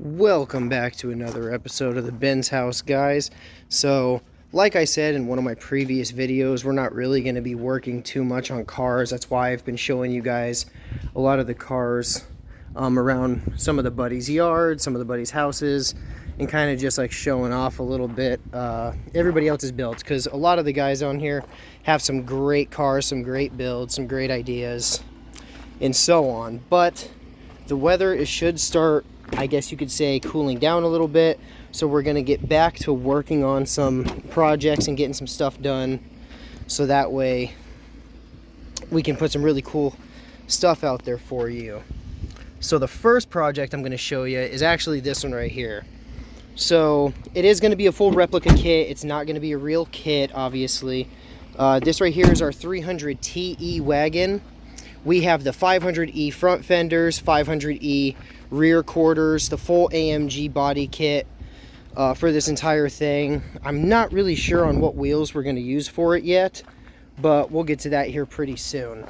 Welcome back to another episode of the Ben's House, guys. So, like I said in one of my previous videos, we're not really going to be working too much on cars. That's why I've been showing you guys a lot of the cars around some of the buddies' yards, some of the buddies' houses, and kind of just like showing off a little bit everybody else's builds, because a lot of the guys on here have some great cars, some great builds, some great ideas, and so on. But the weather should start, I guess you could say, cooling down a little bit, so we're going to get back to working on some projects and getting some stuff done, so that way we can put some really cool stuff out there for you. So the first project I'm going to show you is actually this one right here. So it is going to be a full replica kit. It's not going to be a real kit, obviously. This right here is our 300te Wagon. We have the 500e front fenders, 500e rear quarters, the full AMG body kit for this entire thing. I'm not really sure on what wheels we're going to use for it yet, but we'll get to that here pretty soon.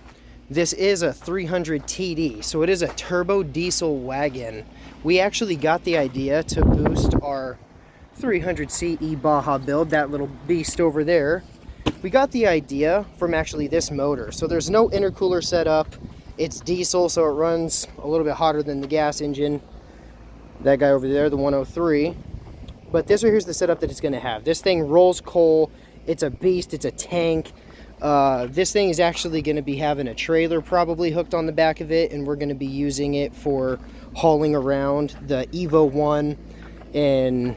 This is a 300TD, so it is a turbo diesel wagon. We actually got the idea to boost our 300CE Baja build, that little beast over there. We got the idea from actually this motor. So there's no intercooler set up. It's diesel, so it runs a little bit hotter than the gas engine. That guy over there, the 103. But this right here's the setup that it's going to have. This thing rolls coal. It's a beast. It's a tank. This thing is actually going to be having a trailer probably hooked on the back of it, and we're going to be using it for hauling around the EVO1 and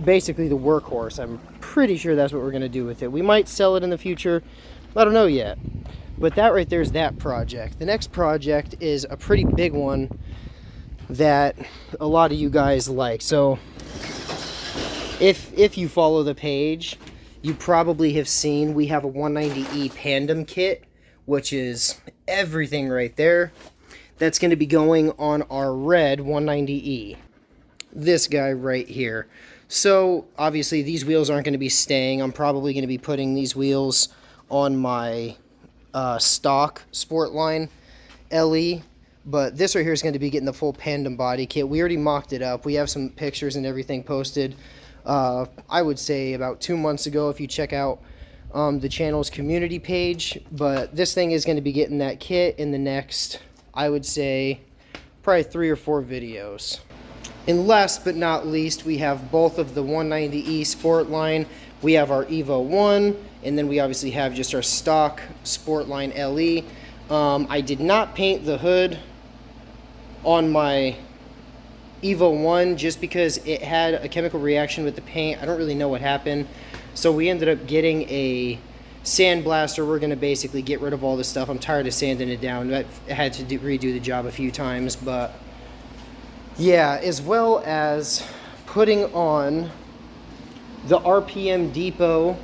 basically the workhorse. I'm pretty sure that's what we're going to do with it. We might sell it in the future. I don't know yet. But that right there is that project. The next project is a pretty big one that a lot of you guys like. So if you follow the page, you probably have seen we have a 190e Pandem kit, which is everything right there. That's going to be going on our red 190e. This guy right here. So obviously these wheels aren't going to be staying. I'm probably going to be putting these wheels on my stock Sportline LE, but this right here is going to be getting the full Pandem body kit. We already mocked it up. We have some pictures and everything posted, I would say about 2 months ago, if you check out the channel's community page. But this thing is going to be getting that kit in the next, I would say, probably 3 or 4 videos. And last but not least, we have both of the 190e Sportline. We have our EVO1, and then we obviously have just our stock Sportline LE. I did not paint the hood on my EVO1 just because it had a chemical reaction with the paint. I don't really know what happened. So we ended up getting a sandblaster. We're going to basically get rid of all this stuff. I'm tired of sanding it down. I had to redo the job a few times, but yeah, as well as putting on the RPM Depot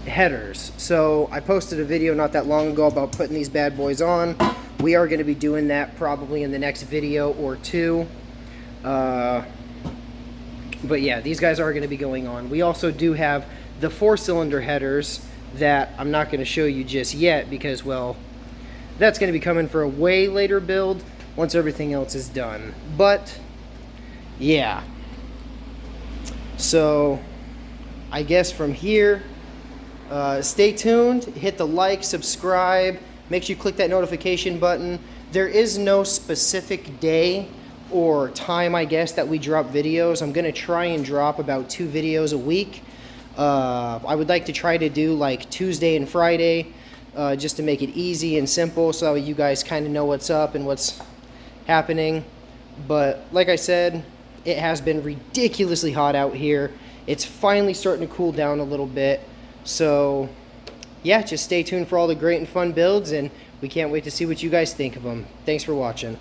headers. So I posted a video not that long ago about putting these bad boys on. We are going to be doing that probably in the next video or two. But yeah, these guys are going to be going on. We also do have the 4-cylinder headers that I'm not going to show you just yet because, well, that's going to be coming for a way later build once everything else is done. But yeah, so I guess from here, stay tuned, hit the like, subscribe, make sure you click that notification button. There is no specific day or time, I guess, that we drop videos. I'm going to try and drop about 2 videos a week. I would like to try to do like Tuesday and Friday, just to make it easy and simple so you guys kind of know what's up and what's happening. But like I said, it has been ridiculously hot out here. It's finally starting to cool down a little bit. So yeah, just stay tuned for all the great and fun builds, and we can't wait to see what you guys think of them. Thanks for watching.